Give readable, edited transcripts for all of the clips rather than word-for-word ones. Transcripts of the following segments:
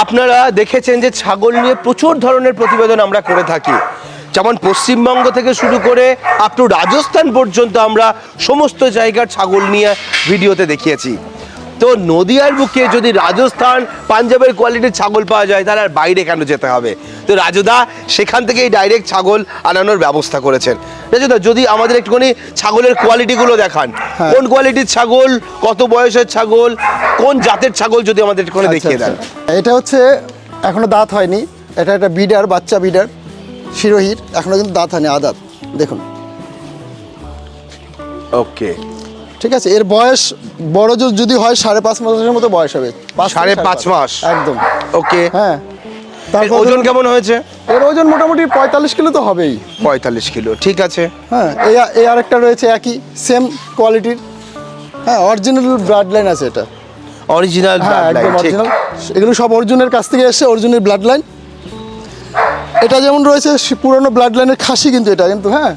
আপনারা দেখেছেন যে ছাগল নিয়ে প্রচুর ধরনের প্রতিবেদন আমরা করে থাকি, যেমন পশ্চিমবঙ্গ থেকে শুরু করে আপ টু রাজস্থান পর্যন্ত আমরা সমস্ত জায়গার ছাগল নিয়ে ভিডিওতে দেখিয়েছি। তো নদিয়ার বুকে যদি রাজস্থান পাঞ্জাবের কোয়ালিটির ছাগল পাওয়া যায় তাহলে আর বাইরে কেন যেতে হবে? তো রাজুদা সেখান থেকেই ডাইরেক্ট ছাগল আনানোর ব্যবস্থা করেছেন। রাজুদা, যদি আমাদের একটুখানি ছাগলের কোয়ালিটিগুলো দেখান, কোন কোয়ালিটির ছাগল, কত বয়সের ছাগল, কোন জাতের ছাগল যদি আমাদের একটুখানি দেখিয়ে দেন। এটা হচ্ছে এখনো দাঁত হয়নি, এটা একটা বিডার, বাচ্চা বিডার শিরোহির, এখনো কিন্তু দাঁত হয়নি, আদাত দেখুন। ওকে, ঠিক আছে, এর বয়স বড় যদি হয় 5.5 মাসের মতো বয়স হবে। 5.5 মাস একদম। ওকে, হ্যাঁ, তার ওজন কেমন হয়েছে? এর ওজন মোটামুটি 45 কিলো তো হবেই। 45 কিলো, ঠিক আছে। হ্যাঁ, এই আরেকটা রয়েছে একই সেম কোয়ালিটির, হ্যাঁ, অরিজিনাল ব্লাড লাইন আছে এটা। অরিজিনাল হ্যাঁ, একদম অরিজিনাল, এগুলো সব অর্জুনের কাছ থেকে এসেছে, অর্জুনের ব্লাড লাইন। এটা যেমন রয়েছে পুরনো ব্লাড লাইনের খাসি, কিন্তু এটা কিন্তু, হ্যাঁ,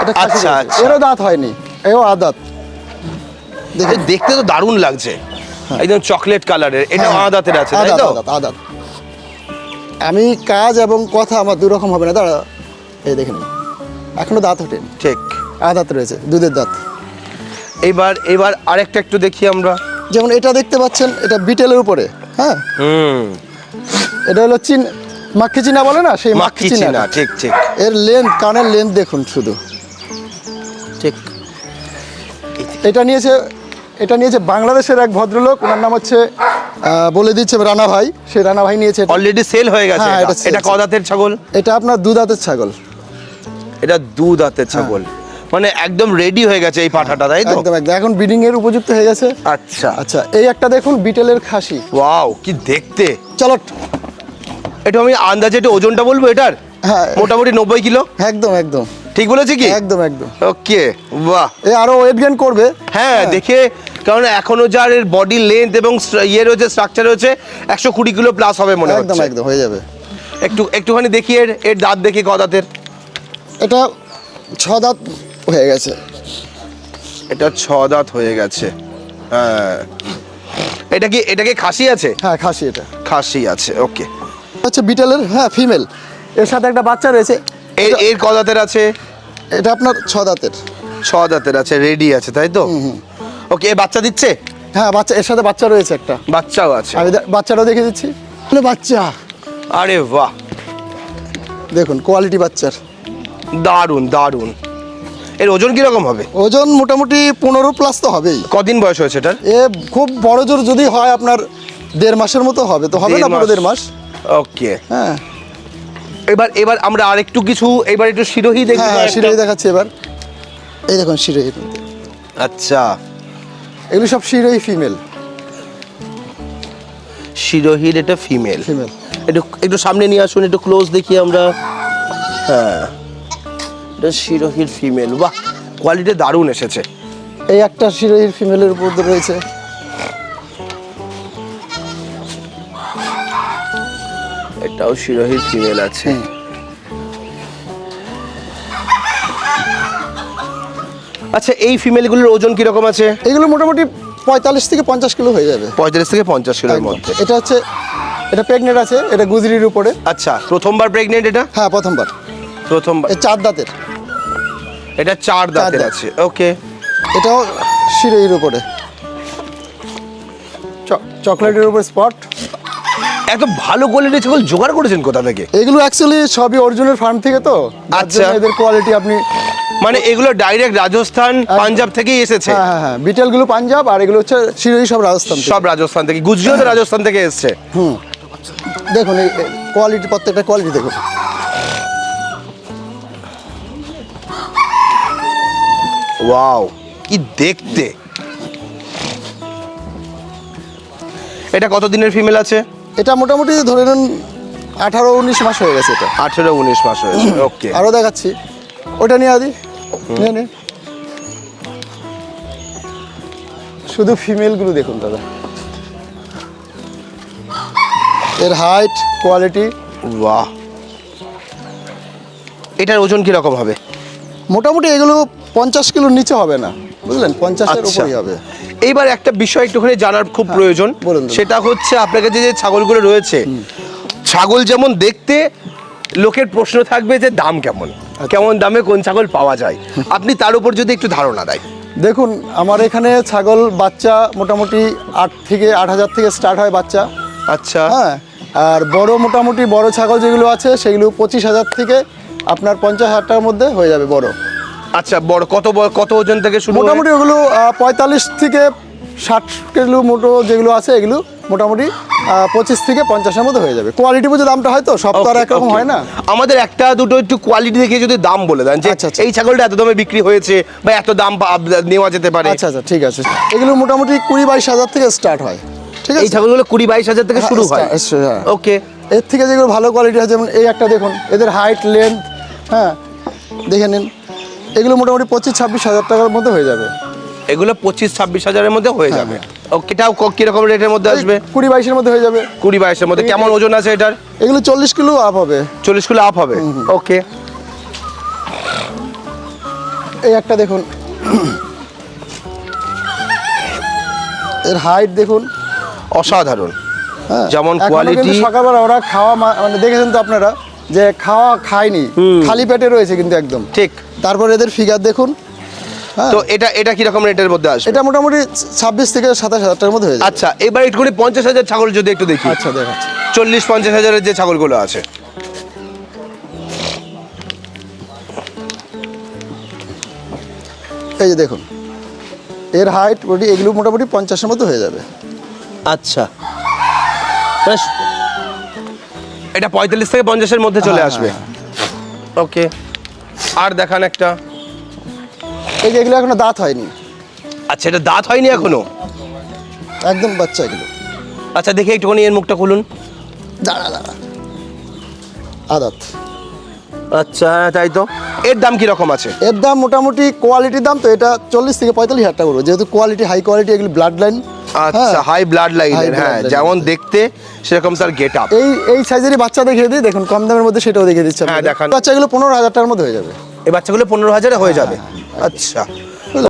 এটা খাসি আচ্ছা, রয়েছে। আচ্ছা। এরও দাঁত হয়নি, এও আদাত। দেখতে তো দারুণ লাগছে, একদম চকলেট কালারের। এটা হ্যাঁ, আদাতের আছে, তাই তো? আদাত। আমি কাজ এবং কথা আমার দুই রকম হবে না, দাঁড়া, এই দেখেন এখনো দাঁত ওঠেনি, ঠিক। আদাত রয়েছে, দুধের দাঁত। এবার আরেকটা একটু দেখি আমরা। যেমন এটা দেখতে পাচ্ছেন, এটা বিটেলের উপরে, হ্যাঁ, এটা হলো মাক্কি চিনা বলে না, সেই মাক্কি মাক্কি চিনা। চিনা, ঠিক ঠিক এর লেন্থ, কানের লেন্থ দেখুন শুধু। ঠিক। এটা নিয়েছে বাংলাদেশের এক ভদ্রলোক, ওনার নাম হচ্ছে বলে দিচ্ছে রানা ভাই। সেই রানা ভাই নিয়েছে এটা। অলরেডি সেল হয়ে গেছে। হ্যাঁ, এটা ক দাঁতের ছাগল? এটা আপনার দু দাঁতের ছাগল। এটা দু দাঁতের ছাগল, মানে একদম রেডি হয়ে গেছে এই পাঠাটা, তাই তো? একদম একদম, এখন ব্রিডিং এর উপযুক্ত হয়ে গেছে। আচ্ছা আচ্ছা, এই একটা দেখুন বিটেলের খাসি। ওয়াও, কি দেখতে! চলো, এটা আমি আন্দাজে একটু ওজনটা বলবো এটার। হ্যাঁ, মোটামুটি 90 কিলো। একদম একদম ঠিক বলেছি কি? একদম একদম। ওকে, বাহ। এ আরো ওয়েট গেইন করবে। হ্যাঁ, দেখে, কারণ এখনো যার এর বডি লেন্থ এবং ইয়ে রয়েছে, স্ট্রাকচার রয়েছে, 120 কিলো প্লাস হবে মনে হচ্ছে। একদম একদম হয়ে যাবে। একটুখানি দেখি এর দাঁত দেখি ক দাঁতের। এটা 6 দাঁত হয়ে গেছে। এটা 6 দাঁত হয়ে গেছে। হ্যাঁ, এটা কি খাসি আছে? হ্যাঁ, খাসি, এটা খাসি আছে, ওকে। হচ্ছে বিটেলের, হ্যাঁ, ফিমেল। এর সাথে একটা বাচ্চা রয়েছে। এর ক দাঁতের আছে? এটা আপনার 6 দাঁতের। 6 দাঁতের আছে, রেডি আছে, তাই তো? ওকে, এ বাচ্চা দিচ্ছে? হ্যাঁ, বাচ্চা, এর সাথে বাচ্চা রয়েছে একটা। বাচ্চাও আছে। আমি বাচ্চাটাও দেখে দিচ্ছি। বাচ্চা, আরে বাহ, দেখুন কোয়ালিটি বাচ্চার। দারুণ দারুণ। এর ওজন কিরকম হবে? ওজন মোটামুটি 15 প্লাস তো হবেই। কদিন বয়স হয়েছে এটার? এ খুব বড় জোর যদি হয় আপনার 1.5 মাসের মতো হবে, তো হবে না, পুরো 1.5 মাস। ওকে, হ্যাঁ, এবার আমরা আরেকটু কিছু, এবার একটু শিরোহী দেখি। হ্যাঁ, শিরোহী দেখাচ্ছি এবার। এই দেখুন শিরোহী। আচ্ছা, এগুলো সব শিরোহী ফিমেল। শিরোহীর এটা ফিমেল। ফিমেল। একটু সামনে নিয়ে আসুন, একটু ক্লোজ দেখি আমরা। হ্যাঁ, এটা শিরোহীর ফিমেল। বাহ, কোয়ালিটি দারুণ এসেছে। এই একটা শিরোহীর ফিমেলের উপর রয়েছে। এটাও শিরোহীর ফিমেল আছে। আচ্ছা, এই ফিমেলগুলোর ওজন কিরকম আছে? এগুলো মোটামুটি 45 থেকে 50 কিলো হয়ে যাবে। 45 থেকে 50 কিলোর মধ্যে। এটা প্রেগনেন্ট আছে, এটা গুজরির উপরে। আচ্ছা, প্রথমবার প্রেগনেন্ট এটা? হ্যাঁ, প্রথমবার। এই 4 দাঁতের। এটা 4 দাঁতের দাঁত। আছে, ওকে। এটাও শিরোহির উপরে, চকলেটের উপর স্পট। এত ভালো কোয়ালিটির ছাগল জোগাড় করেছেন কোথা থেকে? এগুলো অ্যাকচুয়ালি সবই অরিজিনাল ফার্ম থেকে, তো আচ্ছা, এদের কোয়ালিটি আপনি, মানে এগুলো ডাইরেক্ট রাজস্থান পাঞ্জাব থেকেই এসেছে? হ্যাঁ হ্যাঁ, বিটেলগুলো পাঞ্জাব, আর এগুলো হচ্ছে শিরোহী সব রাজস্থান থেকে। সব রাজস্থান থেকে, গুজরাট রাজস্থান থেকে এসেছে। দেখুন এই কোয়ালিটি, প্রত্যেকটা কোয়ালিটি দেখুন। ওয়াও, কি দেখতে! এটা কত দিনের ফিমেল আছে? এটা মোটামুটি ধরে নেন 18-19 মাস হয়ে গেছে। এটা 18-19 মাস হয়েছে, ওকে। আরও দেখাচ্ছি, ওটা নিয়ে আদি, নে শুধু ফিমেলগুলো দেখুন দাদা, এর হাইট, কোয়ালিটি। বাহ, এটার ওজন কিরকম হবে? মোটামুটি এগুলো 50 কিলোর নিচে হবে না, বুঝলেন, 50-এর উপরেই হবে। এইবার একটা বিষয় একটুখানি জানার খুব প্রয়োজন, বলুন। সেটা হচ্ছে আপনার কাছে যে ছাগলগুলো রয়েছে, ছাগল যেমন দেখতে, লোকের প্রশ্ন থাকবে যে দাম কেমন, কেমন দামে কোন ছাগল পাওয়া যায়, আপনি তার উপর যদি একটু ধারণা দেয়। দেখুন, আমার এখানে ছাগল বাচ্চা মোটামুটি 8,000 থেকে স্টার্ট হয় বাচ্চা। আচ্ছা, হ্যাঁ, আর বড় মোটামুটি বড় ছাগল যেগুলো আছে সেগুলো 25,000 থেকে আপনার 50,000 টাকার মধ্যে হয়ে যাবে বড়। আচ্ছা, বড় কত ওজন থেকে শুরু? মোটামুটি ওগুলো 45 থেকে 60 কিলো মোটো যেগুলো আছে এগুলো মোটামুটি 25 থেকে 50-এর মধ্যে হয়ে যাবে। কোয়ালিটি বুঝে দামটা হয় তো, সব তো আর একরকম হয় না। আমাদের একটা দুটো একটু কোয়ালিটি দেখে যদি দাম বলে দেন যে আচ্ছা, আচ্ছা। এই ছাগলটা এত দামে বিক্রি হয়েছে বা এত দাম নেওয়া যেতে পারে। আচ্ছা আচ্ছা, ঠিক আছে। এগুলো মোটামুটি 20-22 হাজার থেকে স্টার্ট হয়। ঠিক আছে, এই ছাগলগুলো 20-22 হাজার থেকে শুরু হয়। হ্যাঁ। ওকে, এর থেকে যেগুলো ভালো কোয়ালিটি হয়, যেমন এই একটা দেখুন, এদের হাইট লেন্থ, হ্যাঁ দেখে নিন, এগুলো মোটামুটি 25-26 হাজার টাকার মধ্যে হয়ে যাবে। এগুলো 25-26 হাজারের মধ্যে হয়ে যাবে। ওকে, এটাও কিরকম রেটের মধ্যে আসবে? 20-22-এর মধ্যে হয়ে যাবে। 20-22-এর মধ্যে। কেমন ওজন আছে এটার? এগুলো 40 কিলো আপ হবে। 40 কিলো আপ হবে। ওকে, এই একটা দেখুন, এর হাইট দেখুন, অসাধারণ। হ্যাঁ যেমন এখনো কোয়ালিটি। কিন্তু সকালবেলা ওরা খাওয়া মানে দেখেছেন তো আপনারা যে খাওয়া খায়নি, খালি পেটে রয়েছে কিন্তু একদম ঠিক। তারপর এদের ফিগার দেখুন। হ্যাঁ, তো এটা কিরকম রেটের মধ্যে আসবে? এটা মোটামুটি 26 থেকে 27 হাজার টাকার মধ্যে হয়ে যাবে। আচ্ছা, এবার একটুখানি 50,000 ছাগল যদি একটু দেখি। আচ্ছা, দেখাচ্ছি। 40-50 হাজারের যে ছাগলগুলো আছে, এই যে দেখুন, এর হাইট বডি এগুলো মোটামুটি 50-এর মধ্যে হয়ে যাবে। আচ্ছা, এটা 45 থেকে 50-এর মধ্যে চলে হ্যাঁ, আসবে। ওকে, আর দেখান একটা। এই যে এগুলো এখনো দাঁত হয়নি, আচ্ছা, এটা দাঁত হয়নি এখনো? একদম বাচ্চা এগুলো। আচ্ছা, দেখে একটুখানি এর মুখটা খুলুন। দাঁড়া দাঁড়া, আদাত। আচ্ছা, তাই তো। এর দাম কিরকম আছে? এর দাম মোটামুটি কোয়ালিটির দাম তো এটা 40 থেকে 45 হাজার টাকা করবো, যেহেতু কোয়ালিটি হাই কোয়ালিটি, এগুলো ব্লাড লাইন। আচ্ছা, হাই ব্লাড লাইনের। blood হ্যাঁ, line, যেমন দেখতে সেরকম তার গেট আপ। এই সাইজেরই বাচ্চা দেখিয়ে দিই, দেখুন কম দামের মধ্যে সেটাও দেখিয়ে দিচ্ছি। হ্যাঁ, দেখান। বাচ্চাগুলো 15,000 টাকার মধ্যে হয়ে যাবে। এই বাচ্চাগুলো 15,000-এ হয়ে যাবে। আচ্ছা,